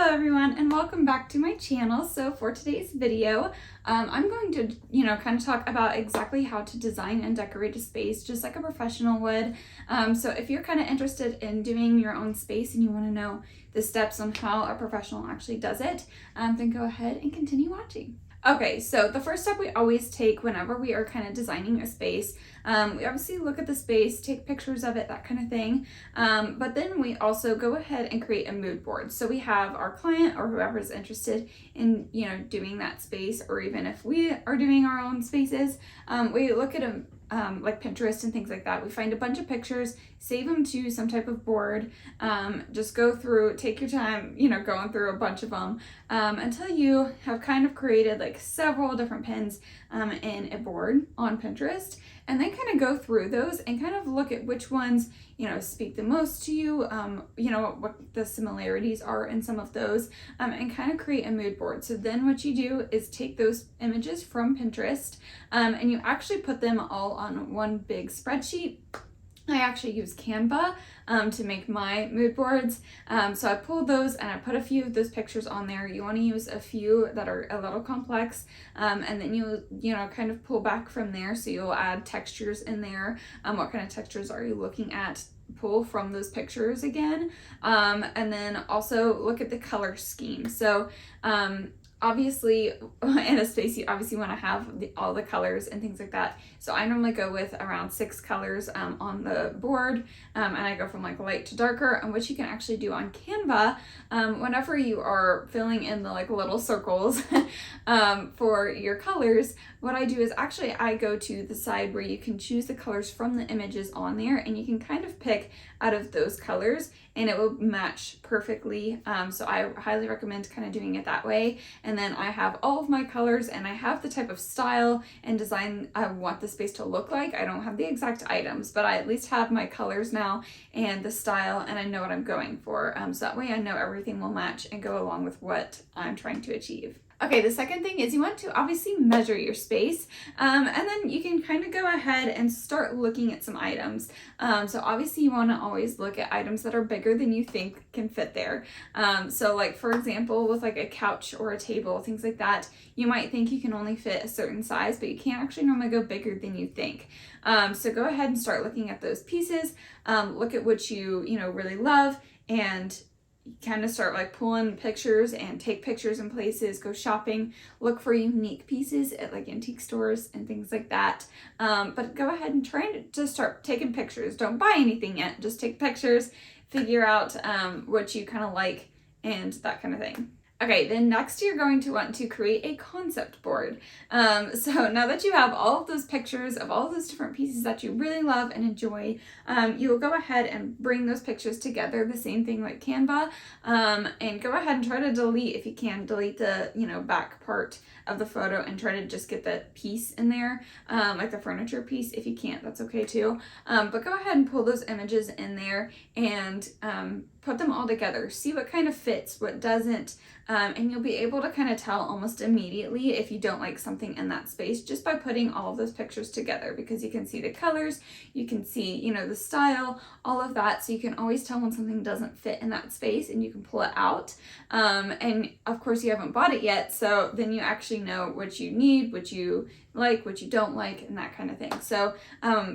Hello everyone and welcome back to my channel. So for today's video, I'm going to, kind of talk about exactly how to design and decorate a space just like a professional would. So if you're kind of interested in doing your own space and you want to know the steps on how a professional actually does it, then go ahead and continue watching. Okay, so the first step we always take whenever we are kind of designing a space, we obviously look at the space, take pictures of it, that kind of thing, but then we also go ahead and create a mood board. So we have our client or whoever is interested in, doing that space, or even if we are doing our own spaces, we look at them like Pinterest and things like that. We find a bunch of pictures, save them to some type of board, just go through, take your time, going through a bunch of them until you have kind of created like several different pins in a board on Pinterest, and then kind of go through those and kind of look at which ones, speak the most to you, what the similarities are in some of those, and kind of create a mood board. So then what you do is take those images from Pinterest, and you actually put them all on one big spreadsheet. I actually use Canva to make my mood boards. So I pulled those and I put a few of those pictures on there. You want to use a few that are a little complex, and then you kind of pull back from there. So you'll add textures in there. What kind of textures are you looking at? Pull from those pictures again, and then also look at the color scheme. So obviously in a space you obviously want to have all the colors and things like that. So I normally go with around 6 colors on the board, and I go from like light to darker. And what you can actually do on Canva, whenever you are filling in the like little circles for your colors, what I do is actually I go to the side where you can choose the colors from the images on there, and you can kind of pick out of those colors and it will match perfectly. So I highly recommend kind of doing it that way. And then I have all of my colors and I have the type of style and design I want the space to look like. I don't have the exact items, but I at least have my colors now and the style, and I know what I'm going for. So that way I know everything will match and go along with what I'm trying to achieve. Okay, the second thing is you want to obviously measure your space, and then you can kind of go ahead and start looking at some items. So obviously you want to always look at items that are bigger than you think can fit there. So like for example, with like a couch or a table, things like that, you might think you can only fit a certain size, but you can't actually normally go bigger than you think. So go ahead and start looking at those pieces, look at what you really love, and kind of start like pulling pictures and take pictures in places, go shopping, look for unique pieces at like antique stores and things like that. But go ahead and try to start taking pictures. Don't buy anything yet, just take pictures, figure out what you kind of like and that kind of thing. Okay, then next you're going to want to create a concept board. So now that you have all of those pictures of all of those different pieces that you really love and enjoy, you will go ahead and bring those pictures together, the same thing like Canva, and go ahead and try to delete, if you can, delete the back part of the photo and try to just get the piece in there, like the furniture piece. If you can't, that's okay too. But go ahead and pull those images in there and put them all together. See what kind of fits, what doesn't, and you'll be able to kind of tell almost immediately if you don't like something in that space just by putting all of those pictures together, because you can see the colors, you can see, the style, all of that. So you can always tell when something doesn't fit in that space and you can pull it out. And of course you haven't bought it yet, so then you actually know what you need, what you like, what you don't like, and that kind of thing. So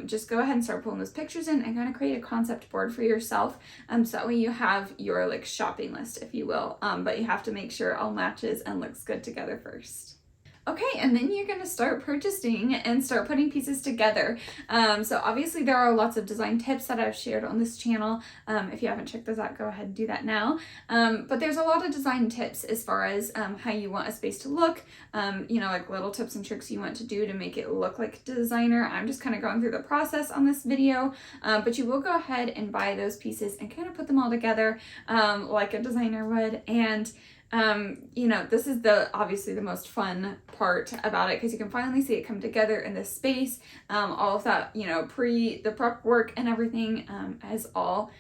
just go ahead and start pulling those pictures in and kind of create a concept board for yourself, so that way you have your like shopping list, if you will, but you have to make sure all matches and looks good together first. Okay, and then you're going to start purchasing and start putting pieces together. So obviously there are lots of design tips that I've shared on this channel. If you haven't checked those out, go ahead and do that now. But there's a lot of design tips as far as how you want a space to look, like little tips and tricks you want to do to make it look like a designer. I'm just kind of going through the process on this video, but you will go ahead and buy those pieces and kind of put them all together like a designer would. And this is obviously the most fun part about it, because you can finally see it come together in this space. All of that, the prep work and everything has all,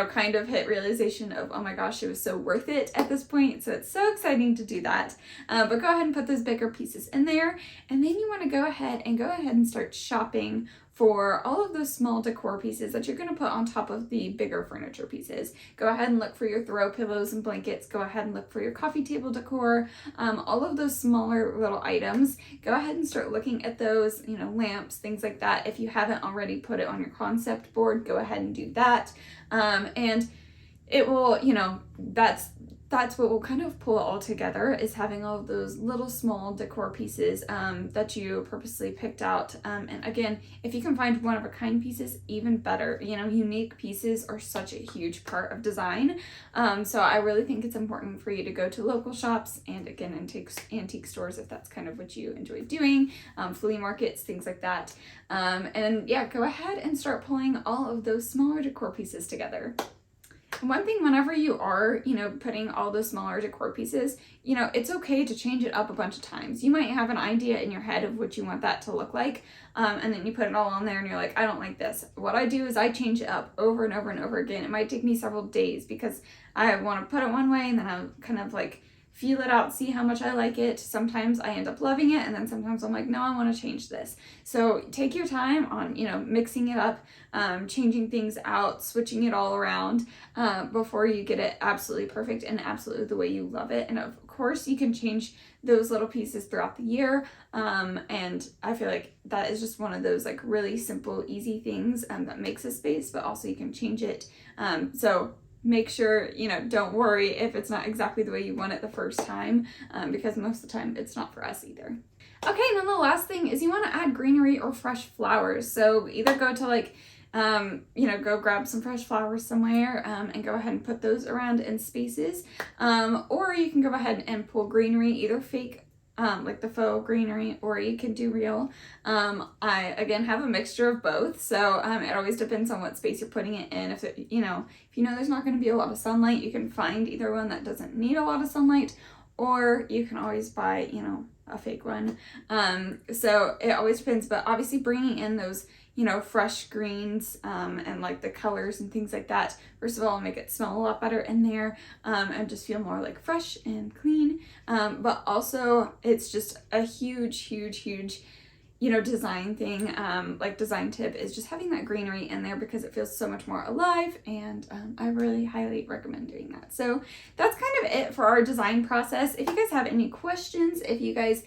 kind of hit realization of, oh my gosh, it was so worth it at this point. So it's so exciting to do that. But go ahead and put those bigger pieces in there. And then you want to go ahead and start shopping for all of those small decor pieces that you're going to put on top of the bigger furniture pieces. Go ahead and look for your throw pillows and blankets. Go ahead and look for your coffee table decor. All of those smaller little items. Go ahead and start looking at those, you know, lamps, things like that. If you haven't already put it on your concept board, go ahead and do that. And it will, you know, that's what will kind of pull it all together, is having all of those little small decor pieces that you purposely picked out. And again, if you can find one-of-a-kind pieces, even better. You know, unique pieces are such a huge part of design. So I really think it's important for you to go to local shops and, again, antique stores if that's kind of what you enjoy doing, flea markets, things like that. And yeah, go ahead and start pulling all of those smaller decor pieces together. One thing, whenever you are, you know, putting all those smaller decor pieces, you know, it's okay to change it up a bunch of times. You might have an idea in your head of what you want that to look like, and then you put it all on there and you're like, I don't like this. What I do is I change it up over and over and over again. It might take me several days because I want to put it one way and then I'll kind of like feel it out, see how much I like it. Sometimes I end up loving it, and then sometimes I'm like, no, I want to change this. So take your time on, you know, mixing it up, changing things out, switching it all around before you get it absolutely perfect and absolutely the way you love it. And of course, you can change those little pieces throughout the year. And I feel like that is just one of those like really simple, easy things that makes a space, but also you can change it. So make sure, you know, don't worry if it's not exactly the way you want it the first time, because most of the time it's not for us either. Okay, and then the last thing is you want to add greenery or fresh flowers. So either go to like, you know, go grab some fresh flowers somewhere and go ahead and put those around in spaces. Or you can go ahead and pull greenery, either fake, like the faux greenery, or you can do real. I, again, have a mixture of both, so it always depends on what space you're putting it in. If it, you know there's not going to be a lot of sunlight, you can find either one that doesn't need a lot of sunlight, or you can always buy, you know, a fake one. So it always depends, but obviously bringing in those, you know, fresh greens and like the colors and things like that, first of all, make it smell a lot better in there and just feel more like fresh and clean. But also it's just a huge, you know, design thing, like design tip is just having that greenery in there because it feels so much more alive, and I really highly recommend doing that. So that's kind of it for our design process. If you guys have any questions, if you guys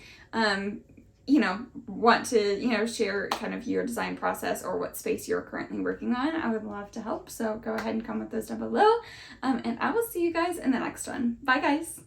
you know, want to, you know, share kind of your design process or what space you're currently working on, I would love to help. So go ahead and comment those down below. And I will see you guys in the next one. Bye, guys.